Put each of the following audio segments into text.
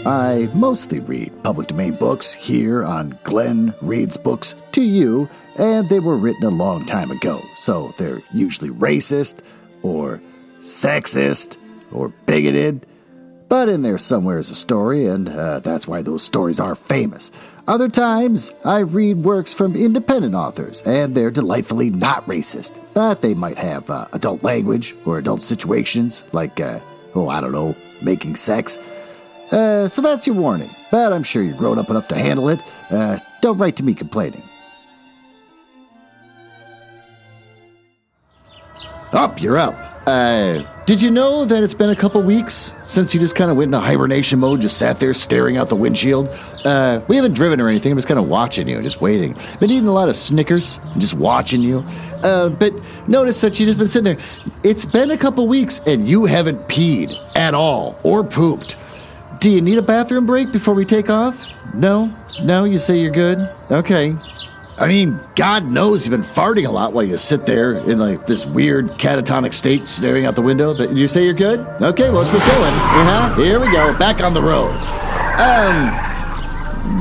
I mostly read public domain books here on Glenn Reads Books to You, and they were written a long time ago, so they're usually racist, or sexist, or bigoted, but in there somewhere is a story, and that's why those stories are famous. Other times, I read works from independent authors, and they're delightfully not racist, but they might have adult language or adult situations, like, making sex. So that's your warning, but I'm sure you're grown up enough to handle it. Don't write to me complaining. Up, you're up. Did you know that it's been a couple weeks since you just kind of went into hibernation mode, just sat there staring out the windshield? We haven't driven or anything, I'm just kind of watching you, just waiting. Been eating a lot of Snickers, just watching you. But notice that you've just been sitting there. It's been a couple weeks and you haven't peed at all, or pooped. Do you need a bathroom break before we take off? No? No? You say you're good? Okay. I mean, God knows you've been farting a lot while you sit there in like this weird catatonic state staring out the window. But you say you're good? Okay, well, let's get going. Here we go. Back on the road.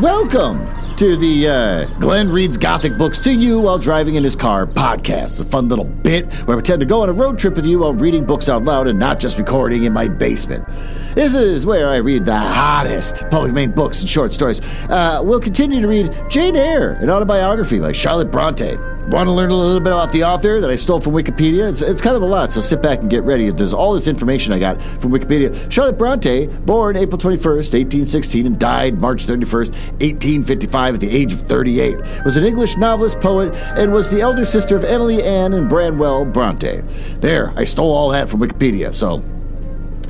Welcome to the Glenn Reads Gothic Books to You while driving in his car podcast. It's a fun little bit where I pretend to go on a road trip with you while reading books out loud and not just recording in my basement. This is where I read the hottest public domain books and short stories. We'll continue to read Jane Eyre, an autobiography by Charlotte Brontë. Want to learn a little bit about the author that I stole from Wikipedia? It's kind of a lot, so sit back and get ready. There's all this information I got from Wikipedia. Charlotte Brontë, born April 21st, 1816, and died March 31st, 1855 at the age of 38, was an English novelist, poet, and was the elder sister of Emily Ann and Branwell Brontë. There, I stole all that from Wikipedia, so...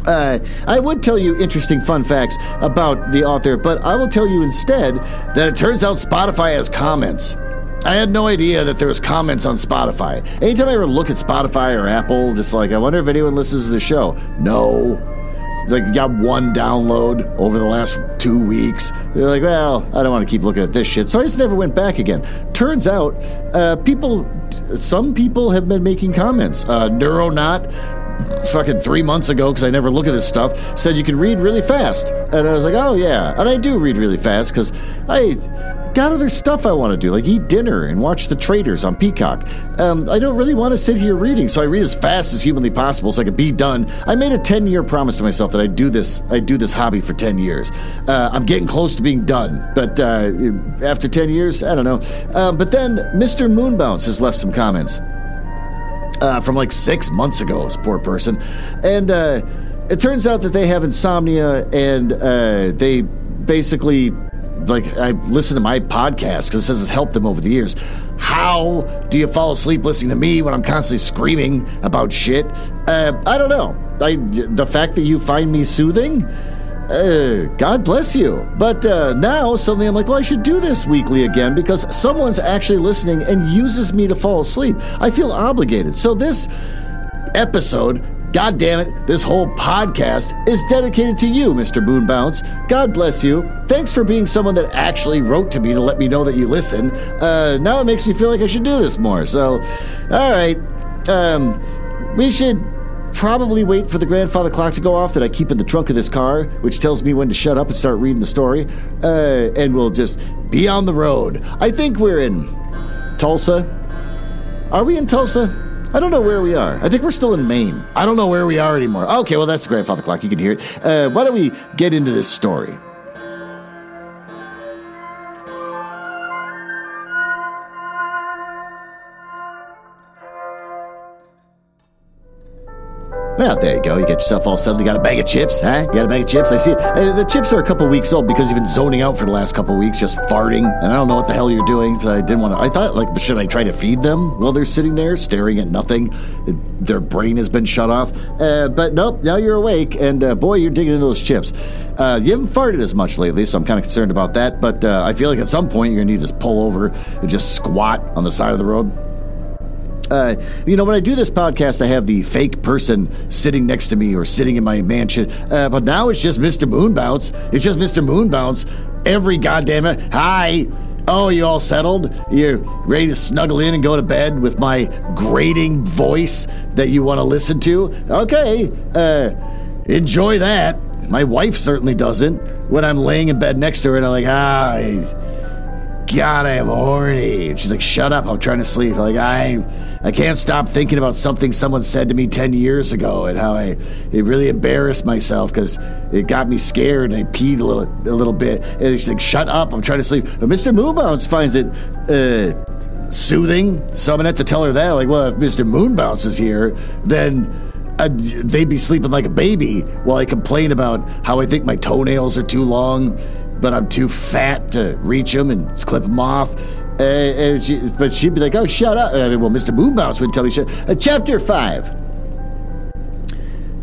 I would tell you interesting fun facts about the author, but I will tell you instead that it turns out Spotify has comments. I had no idea that there was comments on Spotify. Anytime I ever look at Spotify or Apple, just like, I wonder if anyone listens to the show. No. Like, you got one download over the last 2 weeks. They're like, well, I don't want to keep looking at this shit. So I just never went back again. Turns out, some people have been making comments. Neuronaut, fucking 3 months ago, because I never look at this stuff, said you can read really fast. And I was like, oh yeah. And I do read really fast, because I got other stuff I want to do, like eat dinner and watch The Traitors on Peacock. I don't really want to sit here reading, so I read as fast as humanly possible so I can be done. I made a 10-year promise to myself that I'd do this hobby for 10 years. I'm getting close to being done, but after 10 years, I don't know. But then Mr. Moonbounce has left some comments. From like 6 months ago, this poor person. And it turns out that they have insomnia, and they basically, like, I listen to my podcast because it says it's helped them over the years. How do you fall asleep listening to me when I'm constantly screaming about shit? I don't know. The fact that you find me soothing, God bless you. But now suddenly I'm like, well, I should do this weekly again because someone's actually listening and uses me to fall asleep. I feel obligated. So this episode, God damn it, this whole podcast is dedicated to you, Mr. Moonbounce. God bless you. Thanks for being someone that actually wrote to me to let me know that you listen. Now it makes me feel like I should do this more. So, all right. We should probably wait for the grandfather clock to go off that I keep in the trunk of this car, which tells me when to shut up and start reading the story. And we'll just be on the road. I think we're in Tulsa. Are we in Tulsa? I don't know where we are. I think we're still in Maine. I don't know where we are anymore. Okay, well, that's the grandfather clock. You can hear it. Why don't we get into this story? Well, there you go. You get yourself all settled. You got a bag of chips, huh? You got a bag of chips? I see it. The chips are a couple weeks old because you've been zoning out for the last couple weeks, just farting. And I don't know what the hell you're doing. So I didn't want to. I thought, like, should I try to feed them while they're sitting there staring at nothing? Their brain has been shut off. But nope, now you're awake. And boy, you're digging into those chips. You haven't farted as much lately, so I'm kind of concerned about that. But I feel like at some point you're going to need to just pull over and just squat on the side of the road. When I do this podcast, I have the fake person sitting next to me or sitting in my mansion. But now it's just Mr. Moonbounce. It's just Mr. Moonbounce. Every goddamn it. Hi. Oh, you all settled? You ready to snuggle in and go to bed with my grating voice that you want to listen to? Okay. Enjoy that. My wife certainly doesn't. when I'm laying in bed next to her and I'm like, God, I am horny. And she's like, shut up, I'm trying to sleep. I'm like, I can't stop thinking about something someone said to me 10 years ago and how it really embarrassed myself because it got me scared and I peed a little bit. And she's like, shut up, I'm trying to sleep. But Mr. Moonbounce finds it soothing. So I'm going to have to tell her that. Like, well, if Mr. Moonbounce was here, then they'd be sleeping like a baby while I complain about how I think my toenails are too long, but I'm too fat to reach them and clip them off. But she'd be like, oh, shut up. I mean, well, Mr. Moonbounce wouldn't tell me shit. Chapter 5.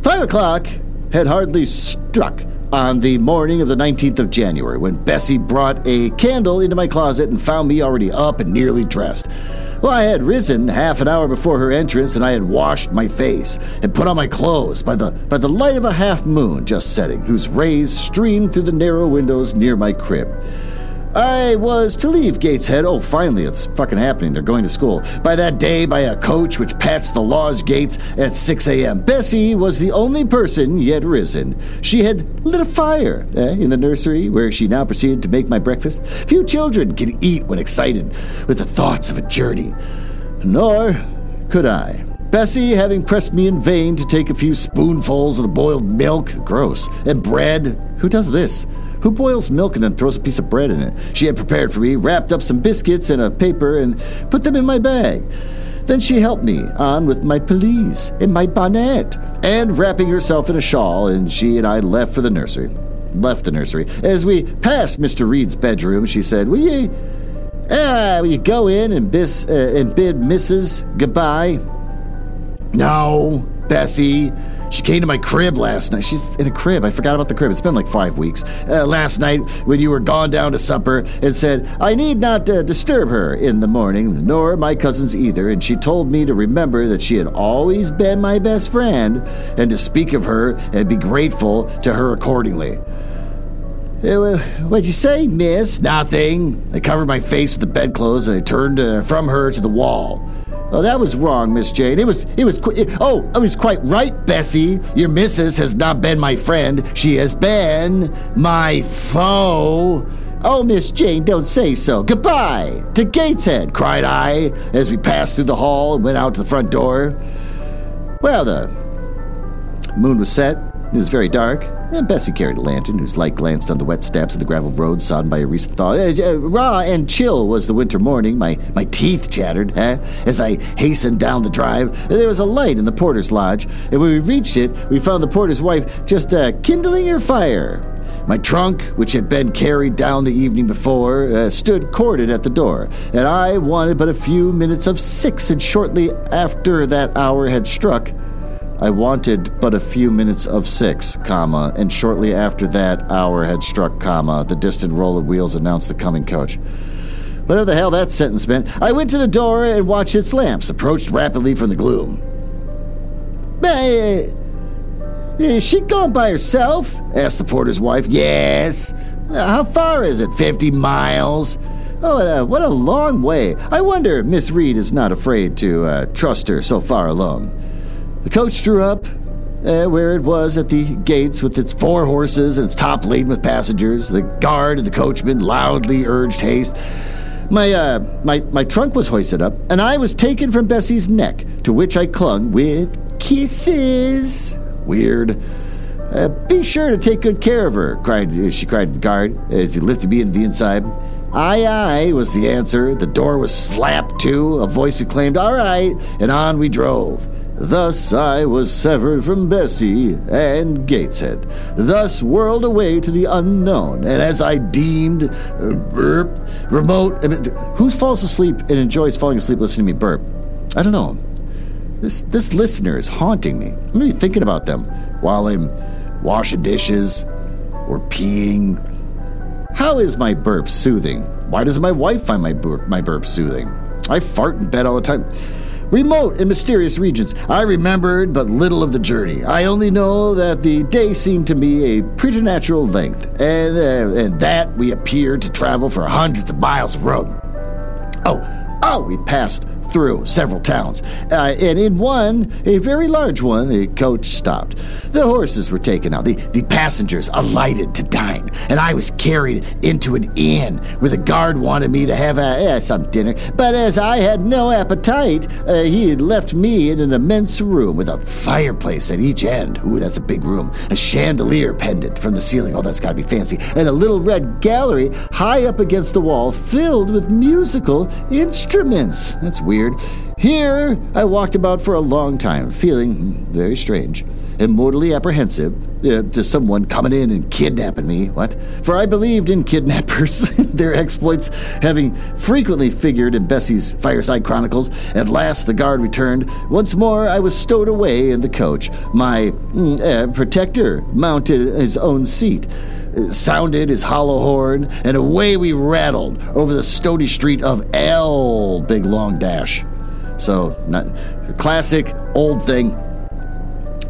5 o'clock had hardly struck on the morning of the 19th of January when Bessie brought a candle into my closet and found me already up and nearly dressed. Well, I had risen half an hour before her entrance, and I had washed my face and put on my clothes by the light of a half moon just setting, whose rays streamed through the narrow windows near my crib. I was to leave Gateshead. Oh, finally, it's fucking happening. They're going to school. By that day, by a coach which passed the law's gates at 6 a.m. Bessie was the only person yet risen. She had lit a fire in the nursery, where she now proceeded to make my breakfast. Few children can eat when excited with the thoughts of a journey. Nor could I. Bessie, having pressed me in vain to take a few spoonfuls of the boiled milk, gross, and bread. Who does this? Who boils milk and then throws a piece of bread in it? She had prepared for me, wrapped up some biscuits in a paper, and put them in my bag. Then she helped me on with my pelisse and my bonnet, and wrapping herself in a shawl, and she and I left the nursery. As we passed Mr. Reed's bedroom, she said, Will you go in and bid Mrs. goodbye? No, Bessie. She came to my crib last night. She's in a crib. I forgot about the crib. It's been like 5 weeks. Last night when you were gone down to supper and said, I need not disturb her in the morning, nor my cousins either. And she told me to remember that she had always been my best friend and to speak of her and be grateful to her accordingly. What'd you say, miss? Nothing. I covered my face with the bedclothes and I turned from her to the wall. Oh, that was wrong, Miss Jane. I was quite right, Bessie. Your missus has not been my friend. She has been my foe. Oh, Miss Jane, don't say so. Goodbye to Gateshead, cried I, as we passed through the hall and went out to the front door. Well, the moon was set. It was very dark. And Bessie carried a lantern, whose light glanced on the wet steps of the gravel road sodden by a recent thaw. Raw and chill was the winter morning. My teeth chattered as I hastened down the drive. There was a light in the porter's lodge, and when we reached it, we found the porter's wife just kindling her fire. My trunk, which had been carried down the evening before, stood corded at the door, and I wanted but a few minutes of 6, and shortly after that hour had struck, I wanted but a few minutes of 6, and shortly after that hour had struck, the distant roll of wheels announced the coming coach. Whatever the hell that sentence meant, I went to the door and watched its lamps approach rapidly from the gloom. Is she gone by herself? Asked the porter's wife. Yes. How far is it? 50 miles. Oh, what a long way. I wonder if Miss Reed is not afraid to trust her so far alone. The coach drew up where it was at the gates with its 4 horses and its top laden with passengers. The guard and the coachman loudly urged haste. My trunk was hoisted up, and I was taken from Bessie's neck, to which I clung with kisses. Weird. Be sure to take good care of her, she cried to the guard as he lifted me into the inside. Aye, aye, was the answer. The door was slapped to. A voice exclaimed, all right, and on we drove. Thus I was severed from Bessie and Gateshead, thus whirled away to the unknown, and as I deemed, remote. Who falls asleep and enjoys falling asleep listening to me burp? I don't know. This listener is haunting me. I'm going to be thinking about them while I'm washing dishes or peeing. How is my burp soothing? Why doesn't my wife find my burp soothing? I fart in bed all the time. Remote and mysterious regions. I remembered but little of the journey. I only know that the day seemed to me a preternatural length, and that we appeared to travel for hundreds of miles of road. Oh, we passed through several towns. And in one, a very large one, the coach stopped. The horses were taken out. The passengers alighted to dine, and I was carried into an inn where the guard wanted me to have some dinner. But as I had no appetite, he had left me in an immense room with a fireplace at each end. Ooh, that's a big room. A chandelier pendant from the ceiling. Oh, that's gotta be fancy. And a little red gallery high up against the wall filled with musical instruments. That's weird. Here, I walked about for a long time, feeling very strange and mortally apprehensive to someone coming in and kidnapping me. What? For I believed in kidnappers, their exploits having frequently figured in Bessie's Fireside Chronicles. At last, the guard returned. Once more, I was stowed away in the coach. My protector mounted his own seat, sounded his hollow horn, and away we rattled over the stony street of L. Big long dash. So, not classic old thing.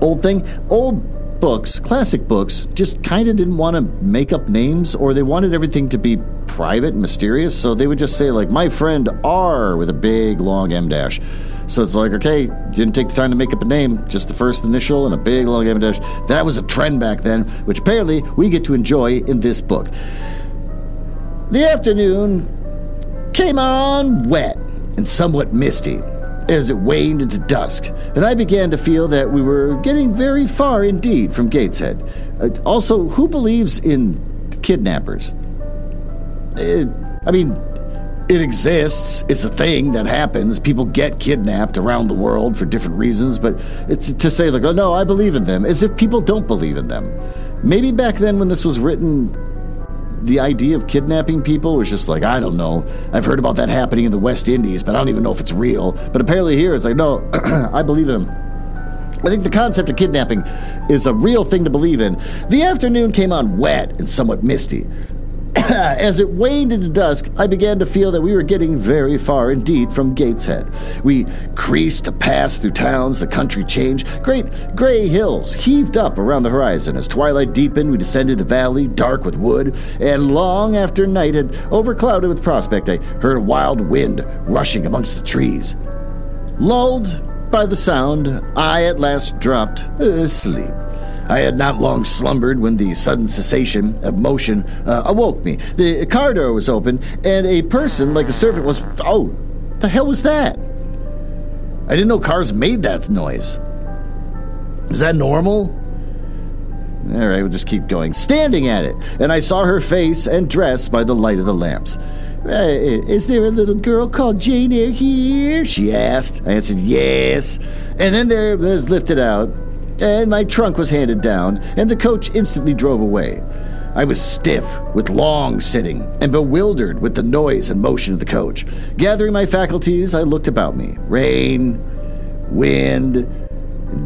Old books, classic books, just kind of didn't want to make up names, or they wanted everything to be private and mysterious, so they would just say, like, my friend R with a big long M dash. So it's like, okay, didn't take the time to make up a name, just the first initial and a big long M dash. That was a trend back then, which apparently we get to enjoy in this book. The afternoon came on wet and somewhat misty as it waned into dusk, and I began to feel that we were getting very far indeed from Gateshead. Also, who believes in kidnappers? It exists. It's a thing that happens. People get kidnapped around the world for different reasons, but it's to say, like, oh no, I believe in them, as if people don't believe in them. Maybe back then when this was written, the idea of kidnapping people was just like, I don't know. I've heard about that happening in the West Indies, but I don't even know if it's real. But apparently here it's like, no, I believe in them. I think the concept of kidnapping is a real thing to believe in. The afternoon came on wet and somewhat misty. As it waned into dusk, I began to feel that we were getting very far indeed from Gateshead. We creased to pass through towns, the country changed. Great gray hills heaved up around the horizon. As twilight deepened, we descended a valley, dark with wood, and long after night had overclouded with prospect, I heard a wild wind rushing amongst the trees. Lulled by the sound, I at last dropped asleep. I had not long slumbered when the sudden cessation of motion awoke me. The car door was open, and a person like a servant was... Oh, the hell was that? I didn't know cars made that noise. Is that normal? All right, we'll just keep going. Standing at it, and I saw her face and dress by the light of the lamps. Is there a little girl called Jane Eyre here? She asked. I answered, yes. And then there was lifted out, and my trunk was handed down, and the coach instantly drove away. I was stiff with long sitting and bewildered with the noise and motion of the coach. Gathering my faculties, I looked about me. Rain, wind,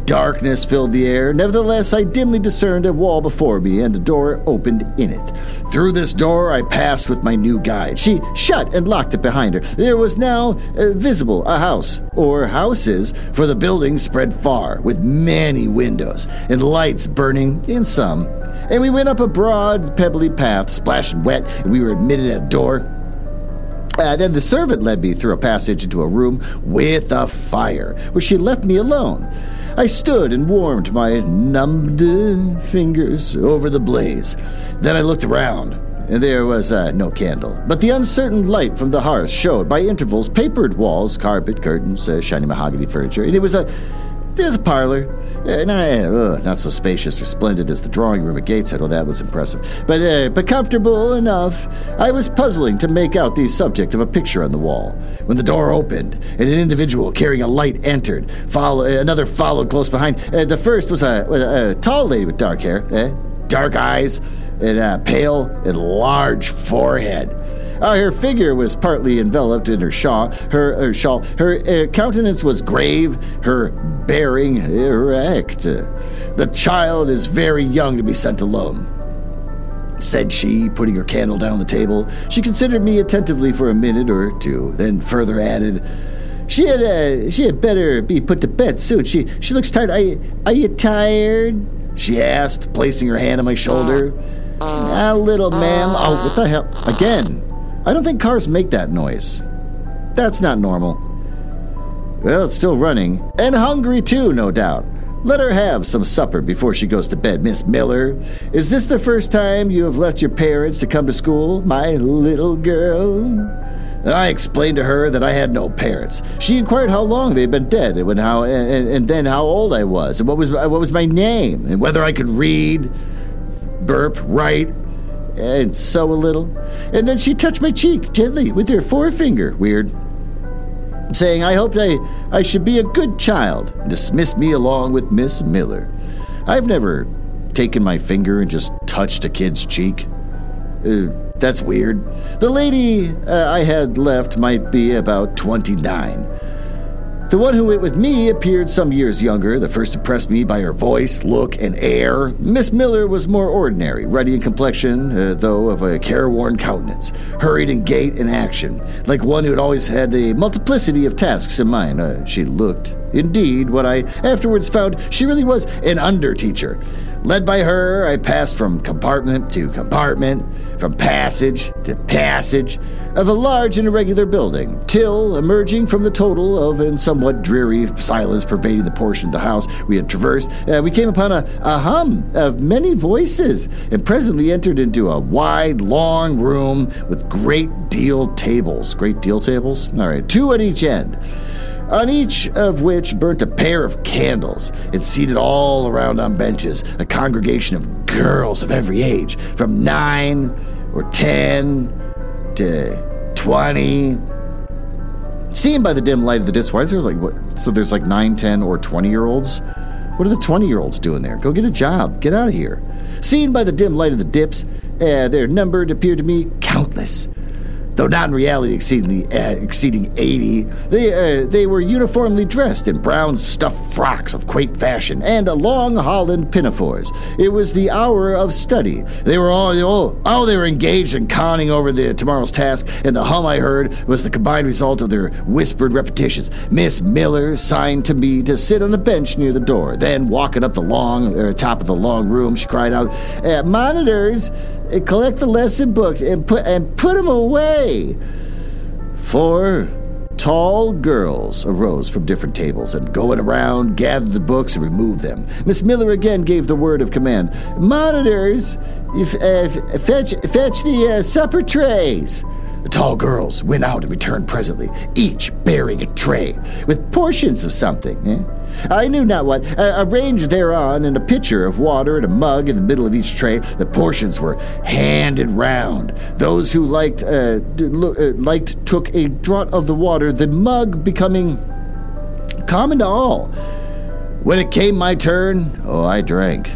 darkness filled the air. Nevertheless, I dimly discerned a wall before me and a door opened in it. Through this door I passed with my new guide. She shut and locked it behind her. There was now visible a house, or houses, for the building spread far, with many windows, and lights burning in some. And we went up a broad, pebbly path, splashing wet, and we were admitted at a door. Then the servant led me through a passage into a room with a fire, where she left me alone. I stood and warmed my numbed fingers over the blaze. Then I looked around, and there was no candle. But the uncertain light from the hearth showed by intervals papered walls, carpet, curtains, shiny mahogany furniture. And there's a parlor. Not so spacious or splendid as the drawing room at Gateshead. Oh, that was impressive. But comfortable enough. I was puzzling to make out the subject of a picture on the wall, when the door opened, and an individual carrying a light entered. Another followed close behind. The first was a tall lady with dark hair, dark eyes, and a pale and large forehead. Her figure was partly enveloped in her shawl. Her countenance was grave, her bearing erect. The child is very young to be sent alone, said she, putting her candle down on the table. She considered me attentively for a minute or two, then further added, She had better be put to bed soon. She looks tired. Are you tired? She asked, placing her hand on my shoulder. A little, ma'am. Oh, what the hell? Again. I don't think cars make that noise. That's not normal. Well, it's still running. And hungry too, no doubt. Let her have some supper before she goes to bed, Miss Miller. Is this the first time you have left your parents to come to school, my little girl? And I explained to her that I had no parents. She inquired how long they had been dead, and then how old I was, and what was my name, and whether I could read, burp, write, and sew a little. And then she touched my cheek gently with her forefinger, weird, saying I hoped I should be a good child, and dismissed me along with Miss Miller. I've never taken my finger and just touched a kid's cheek. That's weird. The lady I had left might be about 29. The one who went with me appeared some years younger. The first impressed me by her voice, look, and air. Miss Miller was more ordinary, ruddy in complexion, though of a careworn countenance, hurried in gait and action, like one who had always had a multiplicity of tasks in mind. She looked, indeed, what I afterwards found she really was, an under-teacher. Led by her, I passed from compartment to compartment, from passage to passage of a large and irregular building, till, emerging from the total of and somewhat dreary silence pervading the portion of the house we had traversed, we came upon a hum of many voices, and presently entered into a wide, long room with great deal tables. Great deal tables? All right, 2 at each end, on each of which burnt a pair of candles, and seated all around on benches, a congregation of girls of every age, from 9 or 10 to 20. Seen by the dim light of the dips, why is there there's like 9, 10, or 20-year-olds? What are the 20-year-olds doing there? Go get a job. Get out of here. Seen by the dim light of the dips, their number appeared to me countless. Though not in reality exceeding 80, they were uniformly dressed in brown stuffed frocks of quaint fashion and long holland pinafores. It was the hour of study. They were they were engaged in conning over tomorrow's task, and the hum I heard was the combined result of their whispered repetitions. Miss Miller signed to me to sit on a bench near the door. Then, walking up the top of the long room, she cried out, "Monitors, collect the lesson books and put them away." 4 tall girls arose from different tables and, going around, gathered the books and removed them. Miss Miller again gave the word of command. "Monitors, fetch the supper trays." The tall girls went out and returned presently, each bearing a tray with portions of something. I knew not what. Arranged thereon in a pitcher of water and a mug in the middle of each tray. The portions were handed round. Those who liked took a draught of the water, the mug becoming common to all. When it came my turn, I drank,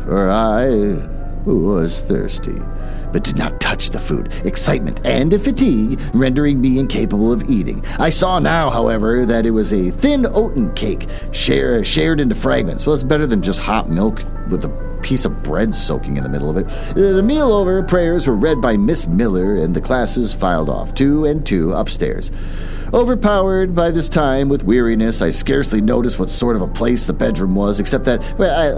for I was thirsty, but did not touch the food, excitement and fatigue rendering me incapable of eating. I saw now, however, that it was a thin oaten cake, shared into fragments. Well, it's better than just hot milk with a piece of bread soaking in the middle of it. The meal over, prayers were read by Miss Miller, and the classes filed off, 2 and 2, upstairs. Overpowered by this time with weariness, I scarcely noticed what sort of a place the bedroom was, except that,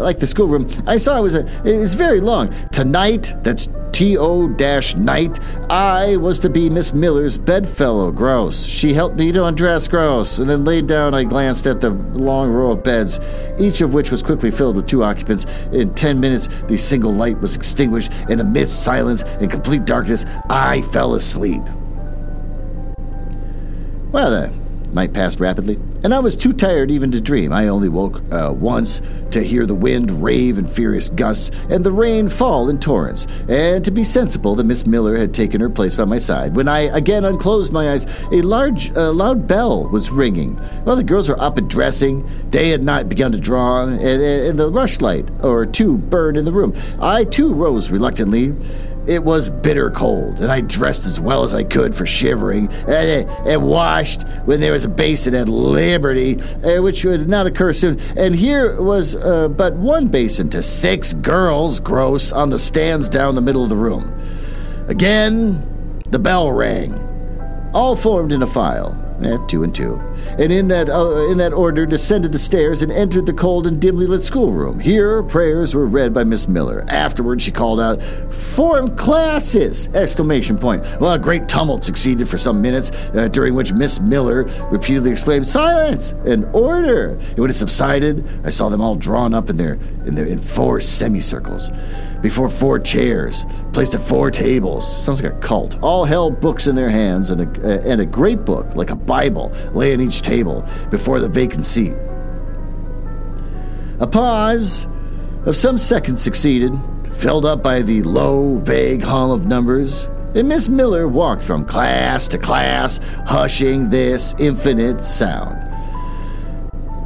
like the schoolroom, I saw it was very long. Tonight, that's T-O-night, I was to be Miss Miller's bedfellow. Gross. She helped me to undress. Gross. And then laid down, I glanced at the long row of beds, each of which was quickly filled with 2 occupants. In 10 minutes, the single light was extinguished, and amidst silence and complete darkness, I fell asleep. Well, the night passed rapidly, and I was too tired even to dream. I only woke once to hear the wind rave in furious gusts and the rain fall in torrents, and to be sensible that Miss Miller had taken her place by my side. When I again unclosed my eyes, a loud bell was ringing. Well, the girls were up and dressing. Day had not begun to draw, and the rushlight or 2 burned in the room. I, too, rose reluctantly. It was bitter cold, and I dressed as well as I could for shivering, and washed when there was a basin at liberty, which would not occur soon. And here was but 1 basin to 6 girls, gross, on the stands down the middle of the room. Again, the bell rang. All formed in a file. 2 and 2. And in that order descended the stairs and entered the cold and dimly lit schoolroom. Here, prayers were read by Miss Miller. Afterwards, she called out, "Form classes!" Exclamation point. Well, a great tumult succeeded for some minutes, during which Miss Miller repeatedly exclaimed, "Silence!" and "Order!" And when it subsided, I saw them all drawn up in 4 semicircles, before 4 chairs, placed at 4 tables. Sounds like a cult. All held books in their hands, and a great book, like a Bible, lay on each table before the vacant seat. A pause of some seconds succeeded, filled up by the low, vague hum of numbers, and Miss Miller walked from class to class, hushing this infinite sound.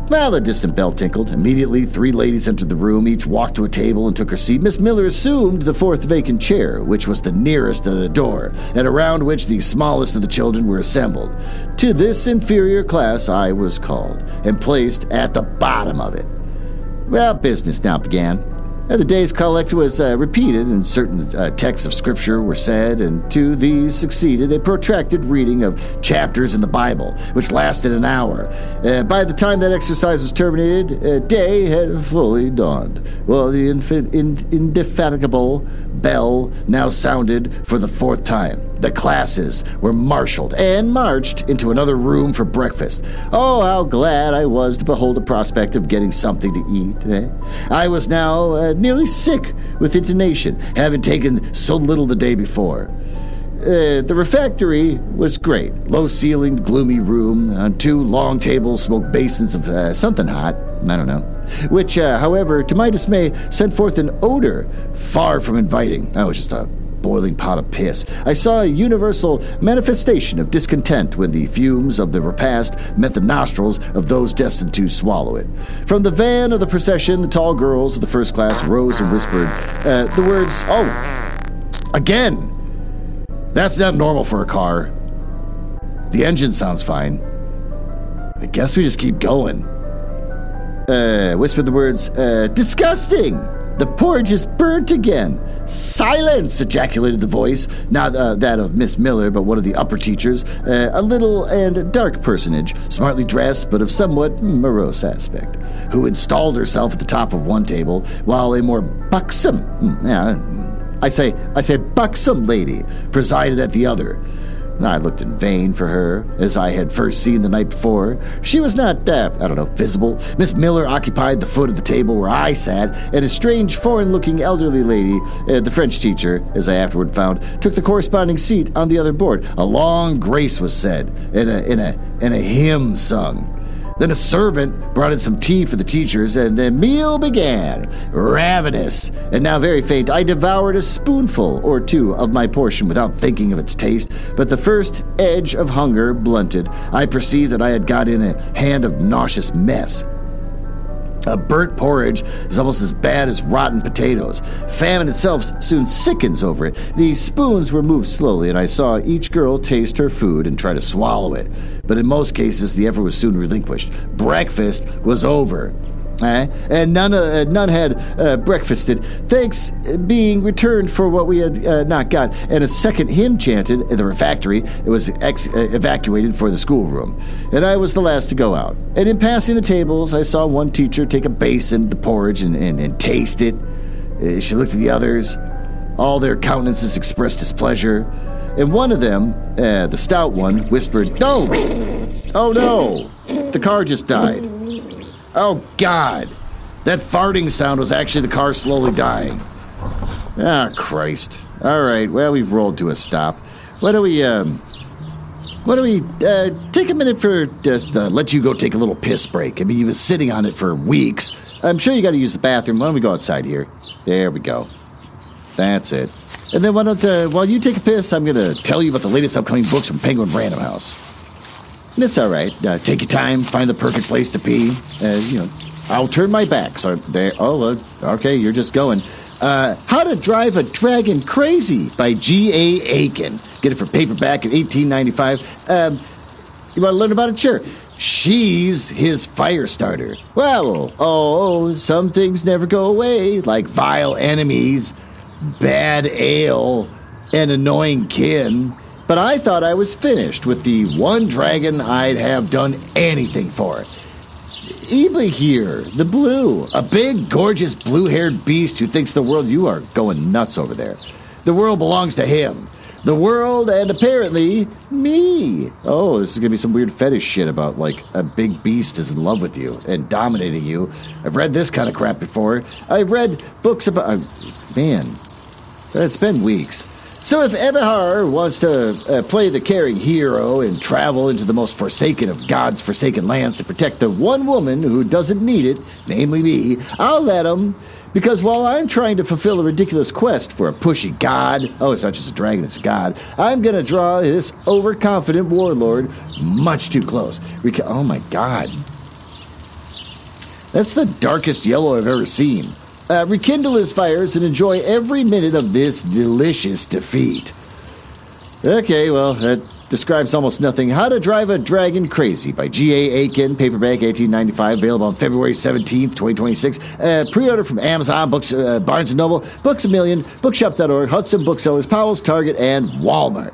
Well, the distant bell tinkled. Immediately, 3 ladies entered the room. Each walked to a table and took her seat. Miss Miller assumed the 4th vacant chair, which was the nearest to the door, and around which the smallest of the children were assembled. To this inferior class I was called, and placed at the bottom of it. Well, business now began. The day's collect was repeated, and certain texts of Scripture were said, and to these succeeded a protracted reading of chapters in the Bible, which lasted an hour. By the time that exercise was terminated, day had fully dawned. Well, the indefatigable bell now sounded for the 4th time. The classes were marshaled and marched into another room for breakfast. Oh, how glad I was to behold the prospect of getting something to eat. I was now nearly sick with indignation, having taken so little the day before. The refectory was great. Low-ceilinged, gloomy room. On 2 long tables smoked basins of something hot. I don't know. Which, however, to my dismay, sent forth an odor far from inviting. It was just a boiling pot of piss. I saw a universal manifestation of discontent when the fumes of the repast met the nostrils of those destined to swallow it. From the van of the procession, the tall girls of the first class rose and whispered the words, "Oh, again! That's not normal for a car. The engine sounds fine. I guess we just keep going." Whispered the words, "Disgusting! The porridge is burnt again." "Silence!" ejaculated the voice, not that of Miss Miller, but one of the upper teachers, a little and dark personage, smartly dressed but of somewhat morose aspect, who installed herself at the top of one table, while a more buxom, I say buxom lady presided at the other. I looked in vain for her, as I had first seen the night before. She was not, visible. Miss Miller occupied the foot of the table where I sat, and a strange, foreign-looking elderly lady, the French teacher, as I afterward found, took the corresponding seat on the other board. A long grace was said, and a hymn sung. Then a servant brought in some tea for the teachers, and the meal began. Ravenous, and now very faint, I devoured a spoonful or 2 of my portion without thinking of its taste, but the first edge of hunger blunted. I perceived that I had got in a hand of nauseous mess. A burnt porridge is almost as bad as rotten potatoes. Famine itself soon sickens over it. The spoons were moved slowly, and I saw each girl taste her food and try to swallow it. But in most cases, the effort was soon relinquished. Breakfast was over. And none had breakfasted, thanks being returned for what we had not got, and a second hymn chanted in the refectory. It was evacuated for the schoolroom, and I was the last to go out. And in passing the tables, I saw one teacher take a basin, the porridge, and taste it. She looked at the others. All their countenances expressed displeasure, and one of them, the stout one, whispered, "Don't! Oh no! The car just died." Oh, God! That farting sound was actually the car slowly dying. Ah, Christ. All right, well, we've rolled to a stop. Why don't we take a minute for just let you go take a little piss break? I mean, you was sitting on it for weeks. I'm sure you got to use the bathroom. Why don't we go outside here? There we go. That's it. And then why don't, while you take a piss, I'm going to tell you about the latest upcoming books from Penguin Random House. It's all right. Take your time. Find the perfect place to pee. I'll turn my back. So there. Oh, okay. You're just going. How to Drive a Dragon Crazy by G.A. Aiken. Get it for paperback at $18.95. You want to learn about it? Sure. She's his fire starter. Well, some things never go away, like vile enemies, bad ale, and annoying kin. but I thought I was finished with the one dragon I'd have done anything for. Eva here, the blue, a big, gorgeous, blue-haired beast who thinks the world, you are going nuts over there. The world belongs to him. The world and apparently me. Oh, this is going to be some weird fetish shit about, like, a big beast is in love with you and dominating you. I've read this kind of crap before. I've read books about... man, it's been weeks. So if Ebihar wants to play the caring hero and travel into the most forsaken of God's forsaken lands to protect the one woman who doesn't need it, namely me, I'll let him. Because while I'm trying to fulfill a ridiculous quest for a pushy god, oh, it's not just a dragon, it's a god, I'm going to draw this overconfident warlord much too close. Oh my god. That's the darkest yellow I've ever seen. Rekindle his fires and enjoy every minute of this delicious defeat. Okay, well, that describes almost nothing. How to Drive a Dragon Crazy by G.A. Aiken, paperback, 1895, available on February 17th, 2026. Pre-order from Amazon, Books, Barnes & Noble, Books A Million, Bookshop.org, Hudson Booksellers, Powell's, Target, and Walmart.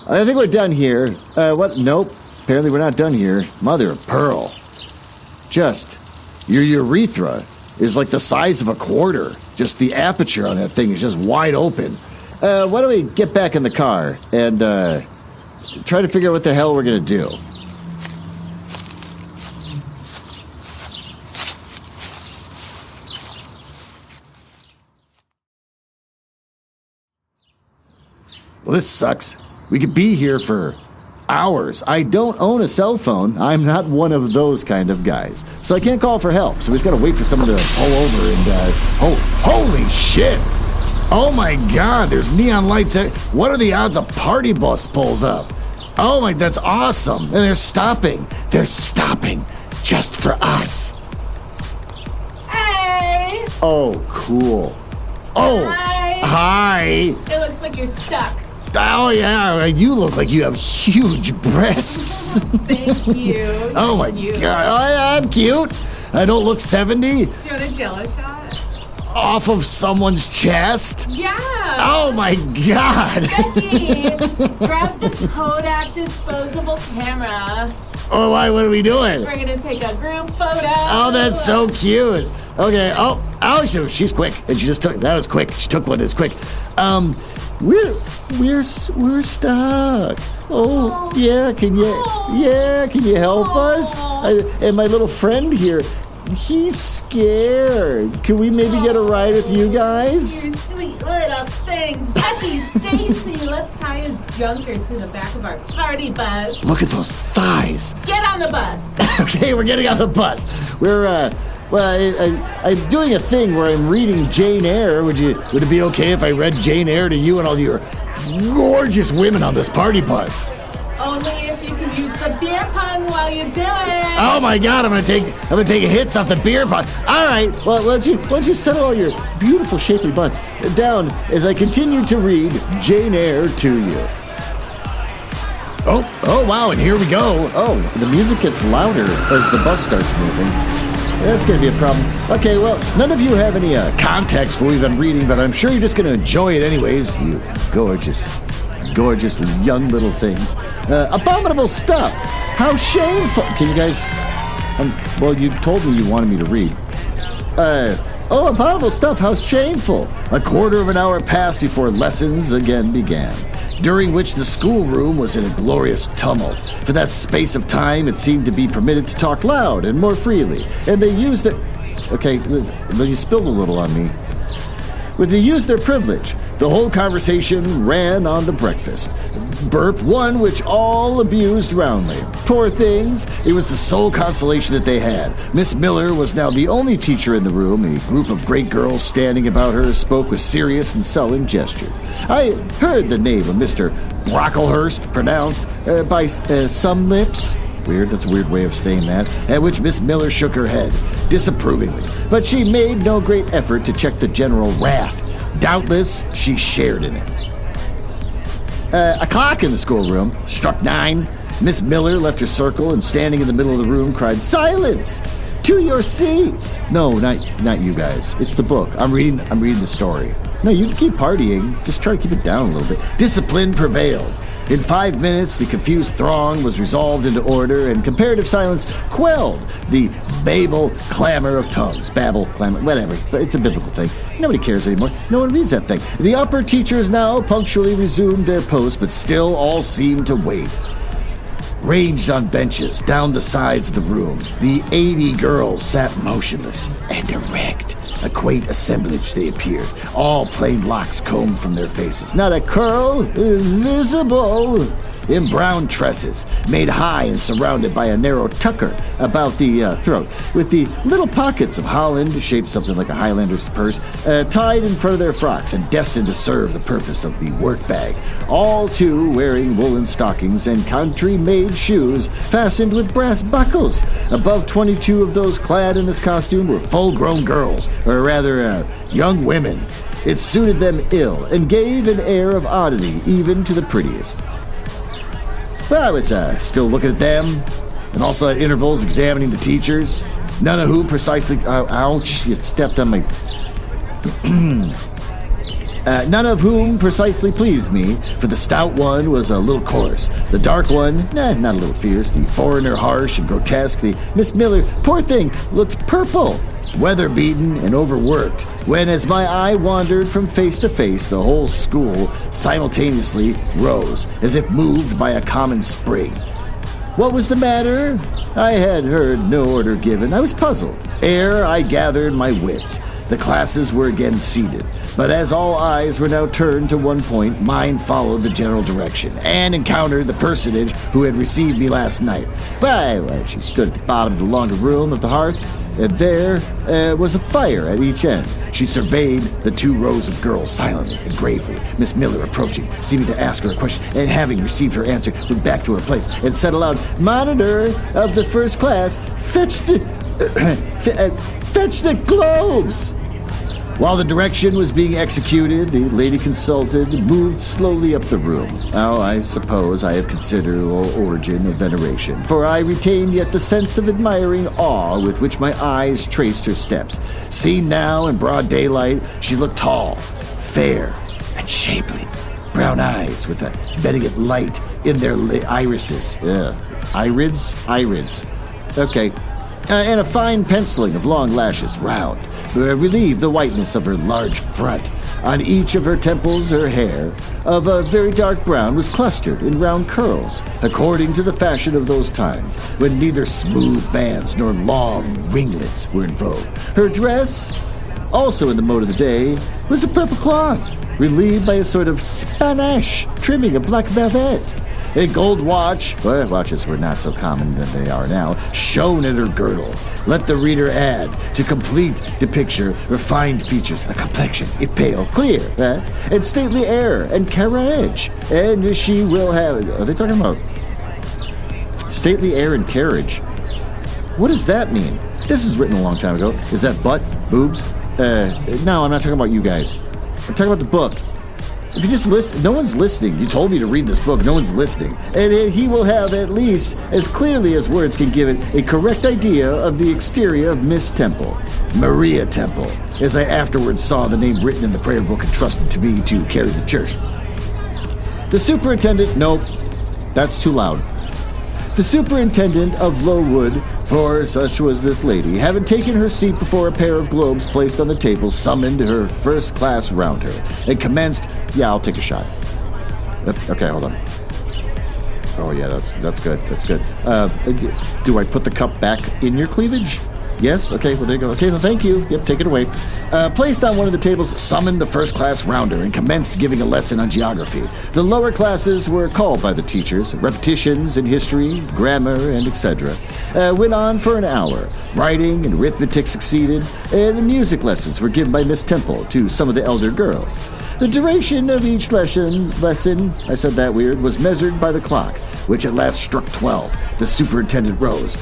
I think we're done here. What? Nope. Apparently we're not done here. Mother of pearl. Just, your urethra is like the size of a quarter. Just the aperture on that thing is just wide open. Why don't we get back in the car and try to figure out what the hell we're going to do. Well, this sucks. We could be here for hours. I don't own a cell phone. I'm not one of those kind of guys. So I can't call for help. So we just got to wait for someone to pull over and, holy shit. Oh my god, there's neon lights. What are the odds a party bus pulls up? Oh my, that's awesome. And they're stopping. They're stopping just for us. Hey! Oh, cool. Oh, hi. It looks like you're stuck. Oh yeah, you look like you have huge breasts. Thank you. Oh my cute. god, I'm cute. I don't look 70. Do you want a jello shot? Off of someone's chest? Yeah. Oh my god. Becky, grab the Kodak disposable camera. Oh, why? What are we doing? We're gonna take a group photo. Oh, that's so cute. Okay. Oh, she's quick, and she just took. That was quick. She took one. That's quick. We're stuck. Oh, yeah. Can you help us? And my little friend here, he's scared. Can we maybe get a ride with you guys? You sweet little things. Becky, Stacy, let's tie his junker to the back of our party bus. Look at those thighs. Get on the bus. Okay, we're getting on the bus. I'm doing a thing where I'm reading Jane Eyre. Would it be okay if I read Jane Eyre to you and all your gorgeous women on this party bus? Only if you can use the beer pong while you do it. Oh my god, I'm gonna take hits off the beer pong. All right, well, why don't you settle all your beautiful shapely butts down as I continue to read Jane Eyre to you. Oh wow, and here we go. Oh, the music gets louder as the bus starts moving. That's going to be a problem. Okay, well, none of you have any context for what we've been reading, but I'm sure you're just going to enjoy it anyways. You gorgeous young little things. Abominable stuff. How shameful. Can you guys... well, you told me you wanted me to read. Abominable stuff. How shameful. A quarter of an hour passed before lessons again began, during which the schoolroom was in a glorious tumult. For that space of time, it seemed to be permitted to talk loud and more freely, and they used it... Okay, you spilled a little on me. When they used their privilege, the whole conversation ran on the breakfast. Burp, one which all abused roundly. Poor things, it was the sole consolation that they had. Miss Miller was now the only teacher in the room. A group of great girls standing about her spoke with serious and sullen gestures. I heard the name of Mr. Brocklehurst pronounced by some lips. Weird, that's a weird way of saying that. At which Miss Miller shook her head, disapprovingly. But she made no great effort to check the general wrath. Doubtless, she shared in it. A clock in the schoolroom struck 9. Miss Miller left her circle and, standing in the middle of the room, cried, "Silence! To your seats!" No, not you guys. It's the book. I'm reading the story. No, you can keep partying. Just try to keep it down a little bit. Discipline prevailed. In 5 minutes, the confused throng was resolved into order, and comparative silence quelled the Babel clamor of tongues. Babel, clamor, whatever. But it's a biblical thing. Nobody cares anymore. No one reads that thing. The upper teachers now punctually resumed their posts, but still all seemed to wait. Ranged on benches down the sides of the room, the 80 girls sat motionless and erect. A quaint assemblage they appeared, all plain locks combed from their faces. Not a curl is visible. In brown tresses, made high and surrounded by a narrow tucker about the throat, with the little pockets of Holland, shaped something like a Highlander's purse, tied in front of their frocks and destined to serve the purpose of the work bag. All too wearing woolen stockings and country-made shoes fastened with brass buckles. Above 22 of those clad in this costume were full-grown girls, or rather, young women. It suited them ill and gave an air of oddity even to the prettiest. But I was still looking at them, and also at intervals examining the teachers, none of whom precisely... ouch, you stepped on my... none of whom precisely pleased me, for the stout one was a little coarse, the dark one, not a little fierce, the foreigner harsh and grotesque, the Miss Miller, poor thing, looked purple, weather-beaten and overworked, when as my eye wandered from face to face, the whole school simultaneously rose, as if moved by a common spring. What was the matter? I had heard no order given. I was puzzled. Ere I gathered my wits, the classes were again seated, but as all eyes were now turned to one point, mine followed the general direction, and encountered the personage who had received me last night. Why, she stood at the bottom of the longer room of the hearth, and there was a fire at each end. She surveyed the 2 rows of girls silently and gravely. Miss Miller approaching, seeming to ask her a question, and having received her answer, went back to her place and said aloud, "Monitor of the first class, fetch the globes!" While the direction was being executed, the lady consulted moved slowly up the room. Oh, I suppose I have considerable origin of veneration, for I retained yet the sense of admiring awe with which my eyes traced her steps. Seen now in broad daylight, she looked tall, fair, and shapely. Brown eyes with a benignant light in their irises. Irids. Okay. And a fine penciling of long lashes, round, relieved the whiteness of her large front. On each of her temples, her hair, of a very dark brown, was clustered in round curls, according to the fashion of those times, when neither smooth bands nor long ringlets were in vogue. Her dress, also in the mode of the day, was a purple cloth, relieved by a sort of Spanish trimming of black velvet. A gold watch, well, watches were not so common than they are now, shone at her girdle. Let the reader add, to complete the picture, refined features, a complexion, if pale, clear, and stately air and carriage. And she will have... Are they talking about stately air and carriage? What does that mean? This is written a long time ago. Is that butt? Boobs? No, I'm not talking about you guys. I'm talking about the book. If you just listen, no one's listening. You told me to read this book. No one's listening. And he will have, at least, as clearly as words can give it, a correct idea of the exterior of Miss Temple, Maria Temple, as I afterwards saw the name written in the prayer book entrusted to me to carry to church. The superintendent, nope, that's too loud. The superintendent of Lowood, for such was this lady, having taken her seat before a pair of globes placed on the table, summoned her first class round her, and commenced, I'll take a shot. Okay, hold on. Oh yeah, that's good, do I put the cup back in your cleavage? Yes? Okay, well, there you go. Okay, well, thank you. Yep, take it away. Placed on one of the tables, summoned the first-class rounder and commenced giving a lesson on geography. The lower classes were called by the teachers, repetitions in history, grammar, and etc. Went on for an hour. Writing and arithmetic succeeded, and music lessons were given by Miss Temple to some of the elder girls. The duration of each lesson, I said that weird, was measured by the clock, which at last struck 12. The superintendent rose.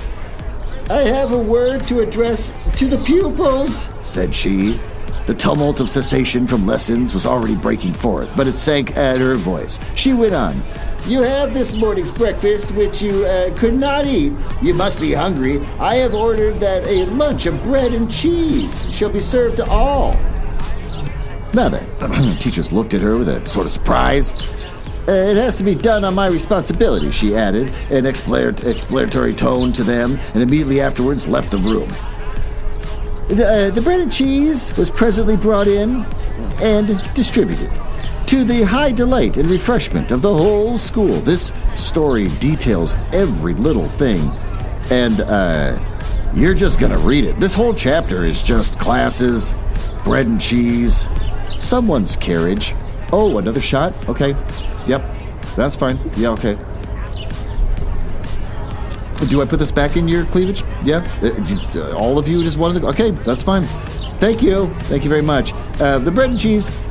"I have a word to address to the pupils," said she. The tumult of cessation from lessons was already breaking forth, but it sank at her voice. She went on. "You have this morning's breakfast, which you could not eat. You must be hungry. I have ordered that a lunch of bread and cheese shall be served to all." Now then, teachers looked at her with a sort of surprise. It has to be done on my responsibility, she added, an explanatory tone to them, and immediately afterwards left the room. The bread and cheese was presently brought in and distributed, to the high delight and refreshment of the whole school. This story details every little thing, and you're just gonna read it. This whole chapter is just classes, bread and cheese, someone's carriage. Oh, another shot? Okay. Yep. That's fine. Yeah, okay. Do I put this back in your cleavage? Yeah? All of you just wanted to... Okay, that's fine. Thank you. Thank you very much. The bread and cheese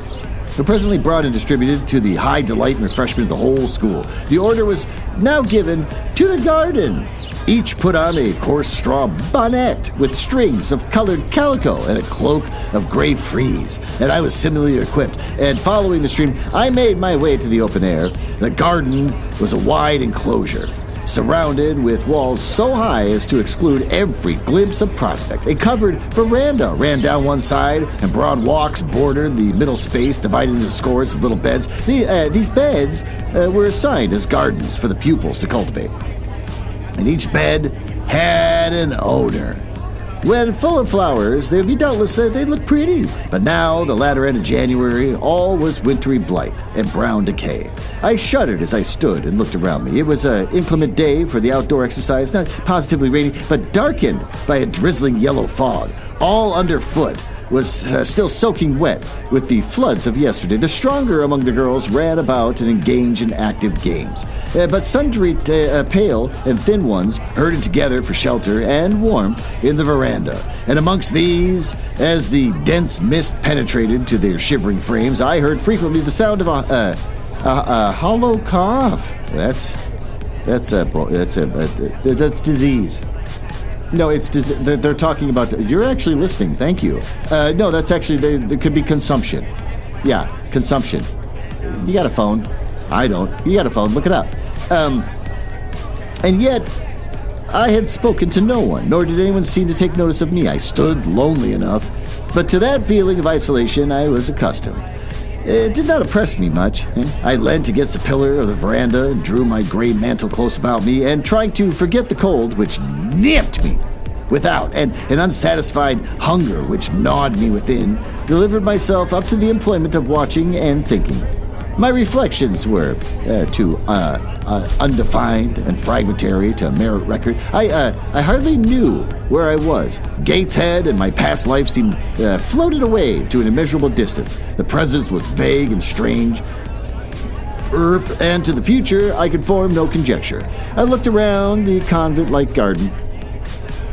were presently brought and distributed to the high delight and refreshment of the whole school. The order was now given to the garden. Each put on a coarse straw bonnet with strings of colored calico and a cloak of gray frieze, and I was similarly equipped, and following the stream, I made my way to the open air. The garden was a wide enclosure, surrounded with walls so high as to exclude every glimpse of prospect. A covered veranda ran down one side, and broad walks bordered the middle space, divided into scores of little beds. These beds were assigned as gardens for the pupils to cultivate, and each bed had an owner. When full of flowers, they'd be doubtless they'd look pretty, but now, the latter end of January, all was wintry blight and brown decay. I shuddered as I stood and looked around me. It was an inclement day for the outdoor exercise, not positively rainy, but darkened by a drizzling yellow fog. All underfoot was still soaking wet with the floods of yesterday. The stronger among the girls ran about and engaged in active games, but sundry pale and thin ones herded together for shelter and warmth in the veranda. And amongst these, as the dense mist penetrated to their shivering frames, I heard frequently the sound of a hollow cough. That's disease. No, they're talking about... You're actually listening. Thank you. No, that's actually... There could be consumption. Yeah, consumption. You got a phone. I don't. You got a phone. Look it up. And yet, I had spoken to no one, nor did anyone seem to take notice of me. I stood lonely enough, but to that feeling of isolation I was accustomed. It did not oppress me much. I leant against the pillar of the veranda and drew my gray mantle close about me, and trying to forget the cold which nipped me without, and an unsatisfied hunger which gnawed me within, delivered myself up to the employment of watching and thinking. My reflections were too undefined and fragmentary to merit record. I hardly knew where I was. Gateshead and my past life seemed floated away to an immeasurable distance. The present was vague and strange, and to the future I could form no conjecture. I looked around the convent-like garden,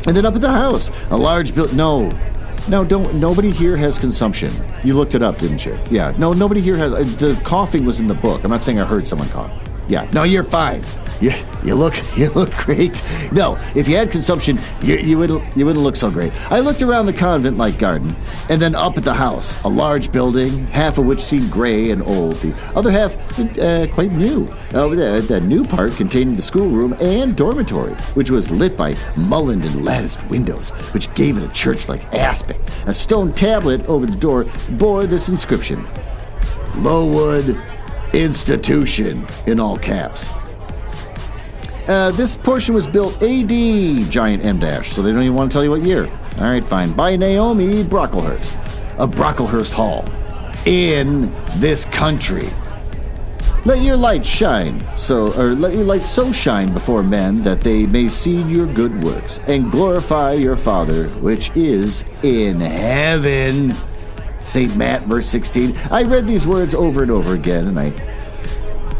and then up at the house. A large building... No, don't. Nobody here has consumption. You looked it up, didn't you? Yeah. No, nobody here has... The coughing was in the book. I'm not saying I heard someone cough. Yeah. No, you're fine. You look great. No, if you had consumption, you wouldn't look so great. I looked around the convent-like garden, and then up at the house, a large building, half of which seemed gray and old, the other half quite new. The new part containing the schoolroom and dormitory, which was lit by mullioned and latticed windows, which gave it a church-like aspect. A stone tablet over the door bore this inscription: Lowood Institution, in all caps. This portion was built A.D. giant M dash, so they don't even want to tell you what year. All right, fine. By Naomi Brocklehurst of Brocklehurst Hall, in this country. Let your light so shine before men that they may see your good works and glorify your Father which is in heaven. St. Matt, verse 16. I read these words over and over again, and I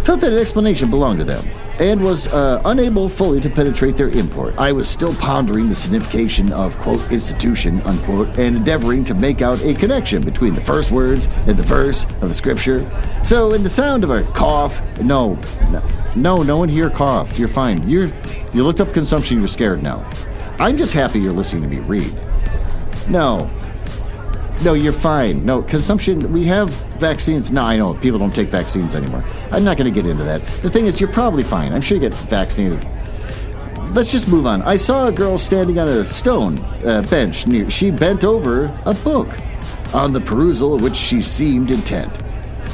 felt that an explanation belonged to them, and was unable fully to penetrate their import. I was still pondering the signification of, quote, institution, unquote, and endeavoring to make out a connection between the first words and the verse of the scripture. So, in the sound of a cough, no one here coughed. You're fine. You looked up consumption, you're scared now. I'm just happy you're listening to me read. No, you're fine. No, consumption, we have vaccines. No, I know, people don't take vaccines anymore. I'm not going to get into that. The thing is, you're probably fine. I'm sure you get vaccinated. Let's just move on. I saw a girl standing on a stone bench near. She bent over a book, on the perusal of which she seemed intent.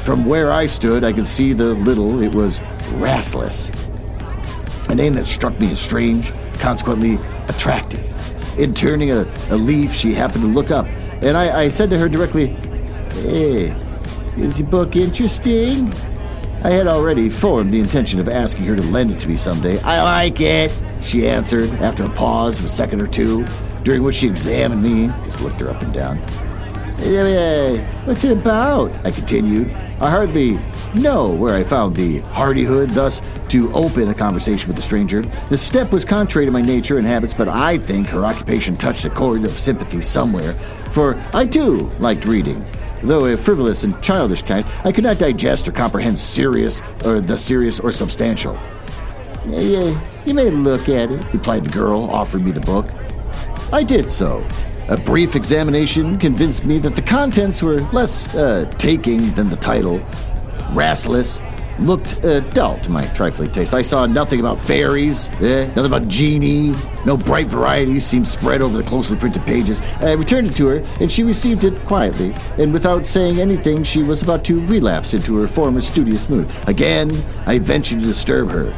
From where I stood, I could see the little. It was Rastless, a name that struck me as strange, consequently attractive. In turning a leaf, she happened to look up, and I said to her directly, "Hey, is the book interesting?" I had already formed the intention of asking her to lend it to me someday. "I like it," she answered after a pause of a second or two, during which she examined me, just looked her up and down. "What's it about?" I continued. I hardly know where I found the hardihood thus to open a conversation with a stranger. The step was contrary to my nature and habits, but I think her occupation touched a chord of sympathy somewhere, for I too liked reading. Though a frivolous and childish kind, I could not digest or comprehend the serious or substantial. You may look at it," replied the girl, offering me the book. I did so. A brief examination convinced me that the contents were less taking than the title. Rastless looked dull to my trifling taste. I saw nothing about fairies, nothing about genie. No bright varieties seemed spread over the closely printed pages. I returned it to her, and she received it quietly, and without saying anything, she was about to relapse into her former studious mood. Again, I ventured to disturb her.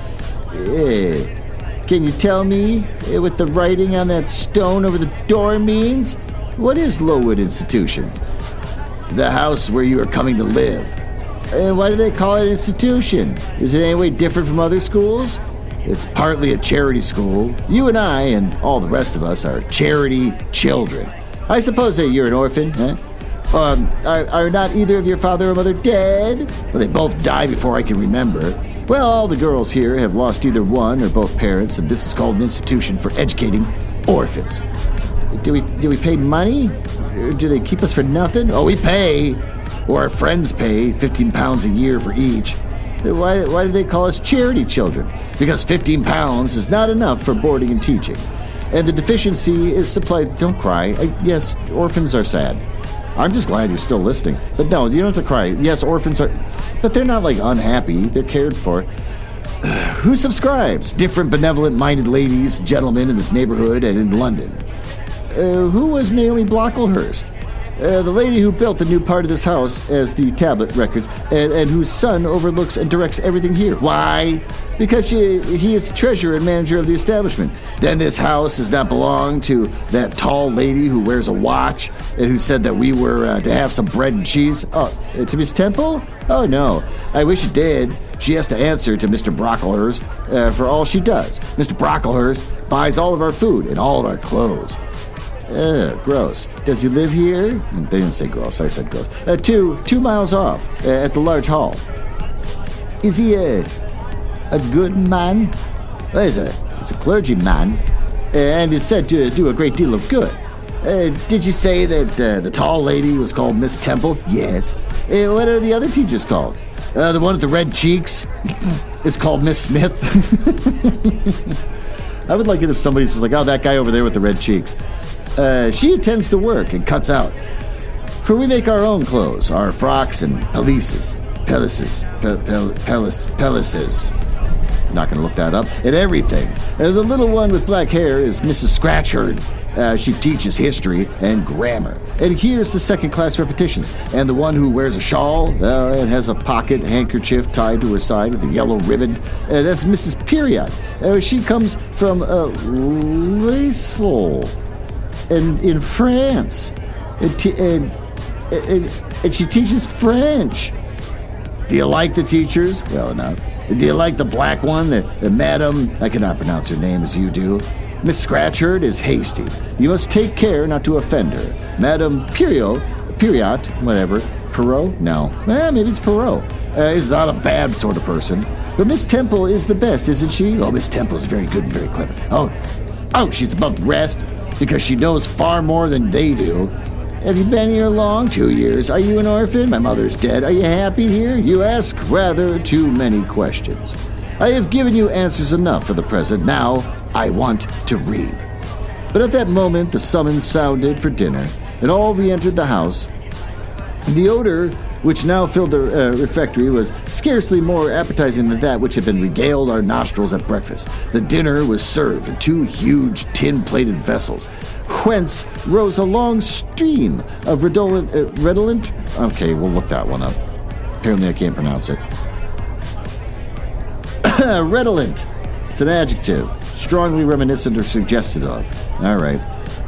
Can you tell me what the writing on that stone over the door means? What is Lowood Institution?" "The house where you are coming to live." "Why do they call it institution? Is it any way different from other schools?" "It's partly a charity school. You and I and all the rest of us are charity children. I suppose that you're an orphan, huh? Are not either of your father or mother dead?" "Well, they both died before I can remember." "Well, all the girls here have lost either one or both parents, and this is called an institution for educating orphans." Do we pay money? Or do they keep us for nothing?" "Oh, we pay. Or our friends pay, £15 a year for each." Why do they call us charity children?" "Because £15 is not enough for boarding and teaching. And the deficiency is supplied." Don't cry. Yes, orphans are sad. I'm just glad you're still listening. But no, you don't have to cry. Yes, orphans are... But they're not, unhappy. They're cared for. Who subscribes? Different benevolent-minded ladies, gentlemen in this neighborhood and in London. Who was Naomi Blocklehurst? The lady who built the new part of this house, as the tablet records, and whose son overlooks and directs everything here. Why? Because he is the treasurer and manager of the establishment. Then this house does not belong to that tall lady who wears a watch and who said that we were to have some bread and cheese. Oh, to Miss Temple? Oh, no. I wish it did. She has to answer to Mr. Brocklehurst for all she does. Mr. Brocklehurst buys all of our food and all of our clothes. Gross. Does he live here? They didn't say gross, I said gross. 2 miles off, at the large hall. Is he a good man? Well, he's a clergyman, and is said to do a great deal of good. Did you say that the tall lady was called Miss Temple? Yes. What are the other teachers called? The one with the red cheeks is called Miss Smith. I would like it if somebody says, oh, that guy over there with the red cheeks. She attends to work and cuts out. For we make our own clothes, our frocks and pelisses. Not going to look that up. And everything. The little one with black hair is Mrs. Scratchherd. She teaches history and grammar. And here's the second-class repetitions. And the one who wears a shawl and has a pocket handkerchief tied to her side with a yellow ribbon, that's Mrs. Period. She comes from Lisle in France. And she teaches French. Do you like the teachers? Well enough. Do you like the black one, the Madam, I cannot pronounce her name as you do. Miss Scratchherd is hasty. You must take care not to offend her. Madam Perriot, whatever. Perot? No. Maybe it's Perot. Is not a bad sort of person. But Miss Temple is the best, isn't she? Oh, Miss Temple is very good and very clever. Oh, she's above the rest because she knows far more than they do. Have you been here long? 2 years. Are you an orphan? My mother's dead. Are you happy here? You ask rather too many questions. I have given you answers enough for the present. Now, I want to read. But at that moment, the summons sounded for dinner, and all re-entered the house. The odor which now filled the refectory was scarcely more appetizing than that which had been regaled our nostrils at breakfast. The dinner was served in 2 huge tin-plated vessels, whence rose a long stream of redolent. Okay, we'll look that one up. Apparently I can't pronounce it. Redolent. It's an adjective. Strongly reminiscent or suggestive of. All right.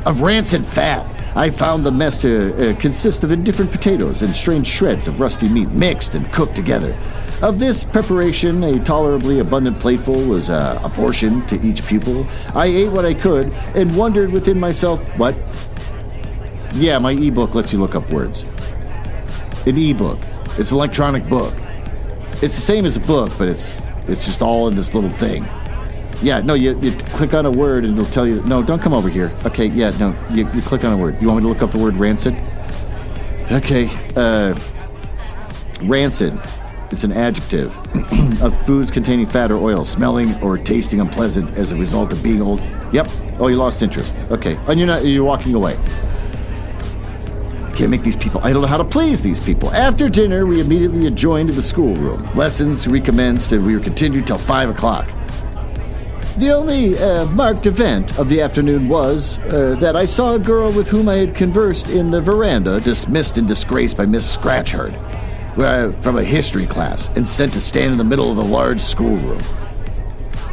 Of rancid fat. I found the mess to consist of indifferent potatoes and strange shreds of rusty meat mixed and cooked together. Of this preparation, a tolerably abundant plateful was apportioned to each pupil. I ate what I could and wondered within myself, what? Yeah, my ebook lets you look up words. An ebook. It's an electronic book. It's the same as a book, but it's just all in this little thing. Yeah, no, you click on a word and it'll tell you, no, don't come over here. Okay, yeah, no, you click on a word. You want me to look up the word rancid? Okay, rancid. It's an adjective of foods containing fat or oil, smelling or tasting unpleasant as a result of being old. Yep. Oh, you lost interest. Okay, and you're walking away. Can't make these people. I don't know how to please these people. After dinner, we immediately adjourned to the schoolroom. Lessons recommenced and we were continued till 5 o'clock. The only marked event of the afternoon was that I saw a girl with whom I had conversed in the veranda dismissed in disgrace by Miss Scratchard from a history class and sent to stand in the middle of the large schoolroom.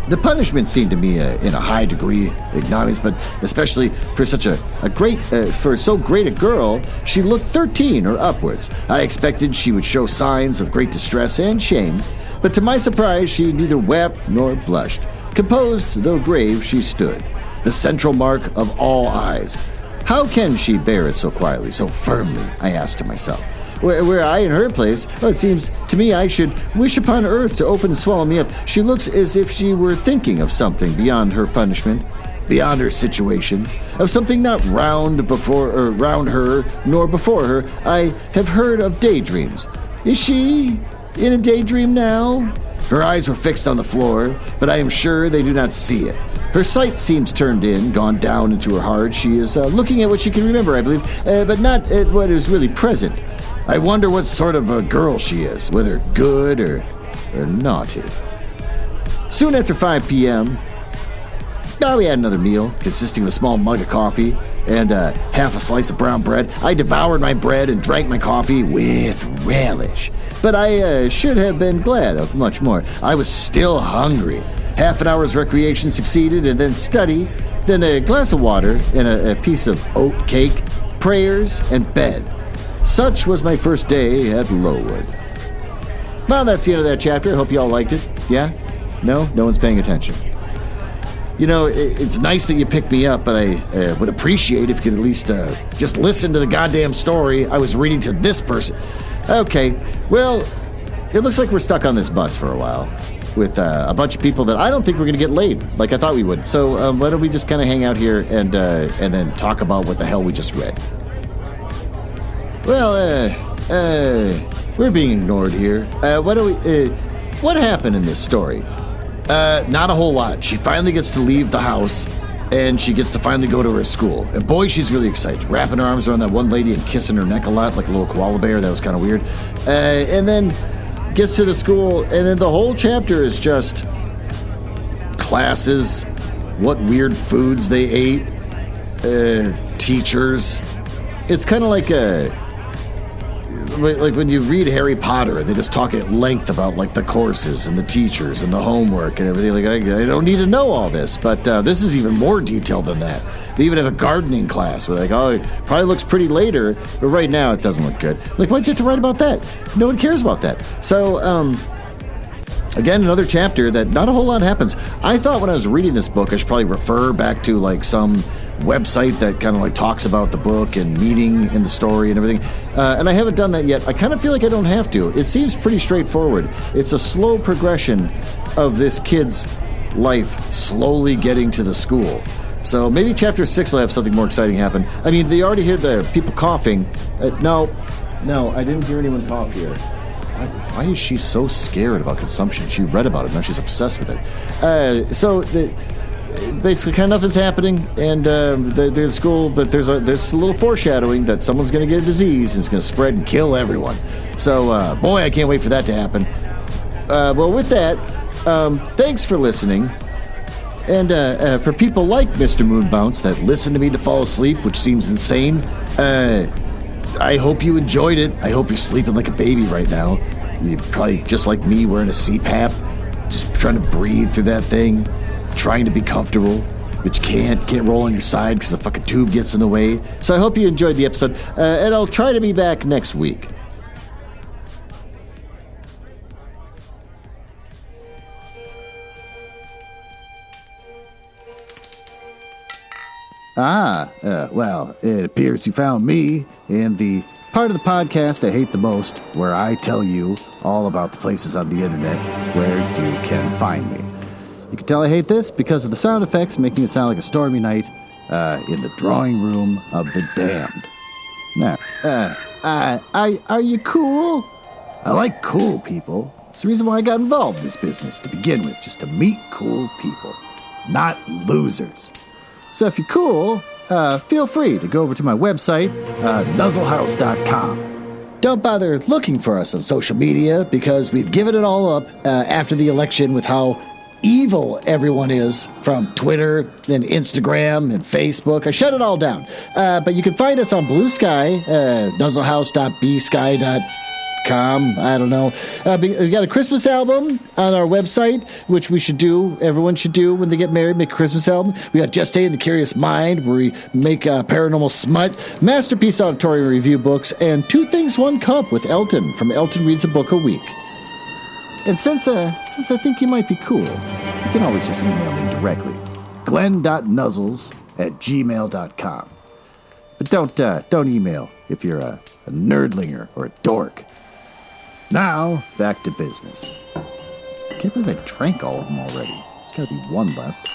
The punishment seemed to me in a high degree ignominious, but especially for such for so great a girl, she looked 13 or upwards. I expected she would show signs of great distress and shame, but to my surprise, she neither wept nor blushed. Composed, though grave, she stood, the central mark of all eyes. How can she bear it so quietly, so firmly, I asked to myself. Were I in her place, it seems to me I should wish upon earth to open and swallow me up. She looks as if she were thinking of something beyond her punishment, beyond her situation, of something not round her, nor before her. I have heard of daydreams. Is she in a daydream now? Her eyes were fixed on the floor, but I am sure they do not see it. Her sight seems turned in, gone down into her heart. She is looking at what she can remember, I believe, but not at what is really present. I wonder what sort of a girl she is, whether good or naughty. Soon after 5 p.m., we had another meal consisting of a small mug of coffee and half a slice of brown bread. I devoured my bread and drank my coffee with relish. But I should have been glad of much more. I was still hungry. Half an hour's recreation succeeded, and then study, then a glass of water and a piece of oat cake, prayers, and bed. Such was my first day at Lowood. Well, that's the end of that chapter. I hope you all liked it. Yeah? No? No one's paying attention. You know, it's nice that you picked me up, but I would appreciate if you could at least just listen to the goddamn story I was reading to this person. Okay, well, it looks like we're stuck on this bus for a while with a bunch of people that I don't think we're going to get laid like I thought we would. So why don't we just kind of hang out here and then talk about what the hell we just read. Well, we're being ignored here. What happened in this story? Not a whole lot. She finally gets to leave the house, and she gets to finally go to her school. And boy, she's really excited. Wrapping her arms around that one lady and kissing her neck a lot like a little koala bear. That was kind of weird. And then gets to the school, and then the whole chapter is just classes, what weird foods they ate, teachers. It's kind of like when you read Harry Potter, they just talk at length about like the courses and the teachers and the homework and everything. Like I don't need to know all this, but this is even more detailed than that. They even have a gardening class where like, oh, it probably looks pretty later, but right now it doesn't look good. Like, why'd you have to write about that? No one cares about that. So, again, another chapter that not a whole lot happens. I thought when I was reading this book, I should probably refer back to like some website that kind of like talks about the book and meaning in the story and everything. And I haven't done that yet. I kind of feel like I don't have to. It seems pretty straightforward. It's a slow progression of this kid's life slowly getting to the school. So maybe chapter 6 will have something more exciting happen. I mean, they already hear the people coughing. No, I didn't hear anyone cough here. Why is she so scared about consumption? She read about it, now she's obsessed with it. Basically, kind of nothing's happening, and they're in school, but there's a little foreshadowing that someone's going to get a disease and it's going to spread and kill everyone. So, boy, I can't wait for that to happen. Well, with that, thanks for listening. And for people like Mr. Moonbounce that listen to me to fall asleep, which seems insane, I hope you enjoyed it. I hope you're sleeping like a baby right now. You're probably just like me wearing a CPAP, just trying to breathe through that thing, trying to be comfortable, but you can't roll on your side because the fucking tube gets in the way. So I hope you enjoyed the episode, and I'll try to be back next week. Well, it appears you found me in the part of the podcast I hate the most, where I tell you all about the places on the internet where you can find me. You can tell I hate this because of the sound effects making it sound like a stormy night in the drawing room of the damned. Now, are you cool? I like cool people. It's the reason why I got involved in this business to begin with, just to meet cool people, not losers. So if you're cool, feel free to go over to my website, nuzzlehouse.com. Don't bother looking for us on social media because we've given it all up after the election with how evil everyone is from Twitter and Instagram and Facebook. I shut it all down. But you can find us on Blue Sky, nuzzlehouse.bsky.com. I don't know. We got a Christmas album on our website, which we should do. Everyone should do when they get married, make a Christmas album. We got Just Stay in the Curious Mind, where we make paranormal smut, Masterpiece Auditorium review books, and Two Things, One Cup with Elton from Elton Reads a Book a Week. And since I think you might be cool, you can always just email me directly, glenn.nuzzles@gmail.com. But don't email if you're a nerdlinger or a dork. Now, back to business. I can't believe I drank all of them already. There's got to be one left.